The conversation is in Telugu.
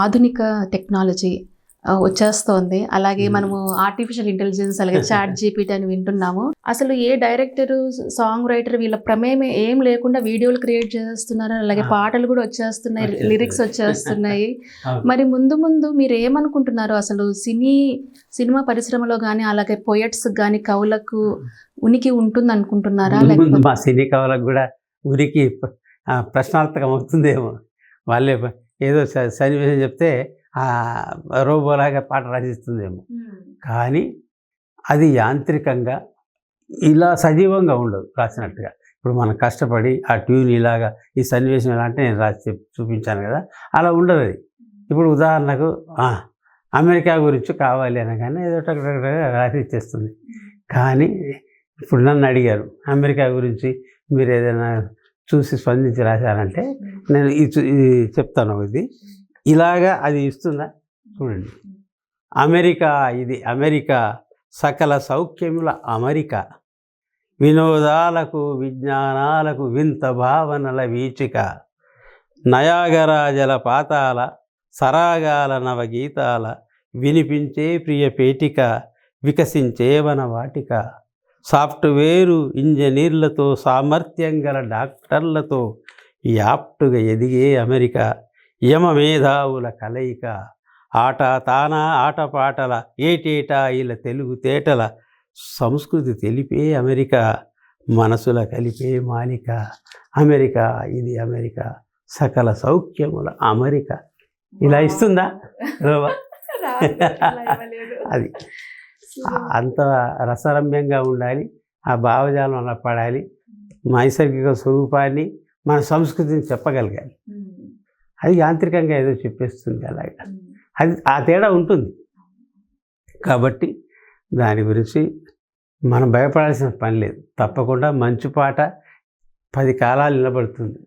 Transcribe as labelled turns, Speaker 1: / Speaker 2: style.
Speaker 1: ఆధునిక టెక్నాలజీ వచ్చేస్తోంది. అలాగే మనము ఆర్టిఫిషియల్ ఇంటెలిజెన్స్ అలాగే చాట్ జీపీటీ అని వింటున్నాము. అసలు ఏ డైరెక్టర్, సాంగ్ రైటర్ వీళ్ళ ప్రమేయం ఏం లేకుండా వీడియోలు క్రియేట్ చేస్తున్నారు. అలాగే పాటలు కూడా వచ్చేస్తున్నాయి, లిరిక్స్ వచ్చేస్తున్నాయి. మరి ముందు ముందు మీరు ఏమనుకుంటున్నారు? అసలు సినిమా పరిశ్రమలో కానీ అలాగే పోయట్స్ కానీ కవులకు ఉనికి ఉంటుంది అనుకుంటున్నారా?
Speaker 2: లేకపోతే మా సినీ కవులకు కూడా ఉనికి ప్రశ్నార్థకం అవుతుందేమో. వాళ్ళే ఏదో సన్నివేశం చెప్తే రోబోలాగా పాట రచిస్తుందేమో. కానీ అది యాంత్రికంగా ఇలా సజీవంగా ఉండదు రాసినట్టుగా. ఇప్పుడు మనం కష్టపడి ఆ ట్యూన్ ఇలాగా ఈ సన్నివేశం ఎలా అంటే నేను రాసి చూపించాను కదా, అలా ఉండదు అది. ఇప్పుడు ఉదాహరణకు అమెరికా గురించి కావాలి అనగానే ఏదో రాసి ఇచ్చేస్తుంది. కానీ ఇప్పుడు నన్ను అడిగారు అమెరికా గురించి మీరు ఏదైనా చూసి స్పందించి రాశారంటే నేను ఇది చెప్తాను. ఇది ఇలాగా అది ఇస్తుందా చూడండి. అమెరికా, ఇది అమెరికా, సకల సౌఖ్యముల అమెరికా, వినోదాలకు విజ్ఞానాలకు వింత భావనల వీచిక, నయాగరా జలపాతాల సరాగాల నవగీతాల వినిపించే ప్రియ పేటిక, వికసించే వనవాటిక, సాఫ్ట్వేరు ఇంజనీర్లతో సామర్థ్యం గల డాక్టర్లతో యాప్టుగా ఎదిగే అమెరికా, యమ మేధావుల కలయిక, ఆటపాటల ఏటేటా ఇలా తెలుగు తేటల సంస్కృతి తెలిపే అమెరికా, మనసుల కలిపే మాలిక, అమెరికా, ఇది అమెరికా, సకల సౌఖ్యముల అమెరికా. ఇలా ఇస్తుందా? అది అంత రసరమ్యంగా ఉండాలి. ఆ భావజాలం అలా పడాలి. నైసర్గిక స్వరూపాన్ని, మన సంస్కృతిని చెప్పగలగాలి. అది యాంత్రికంగా ఏదో చెప్పేస్తుంది అలాగా. అది ఆ తేడా ఉంటుంది. కాబట్టి దాని గురించి మనం భయపడాల్సిన పని లేదు. తప్పకుండా మంచి పాట 10 కాలాలు నిలబడుతుంది.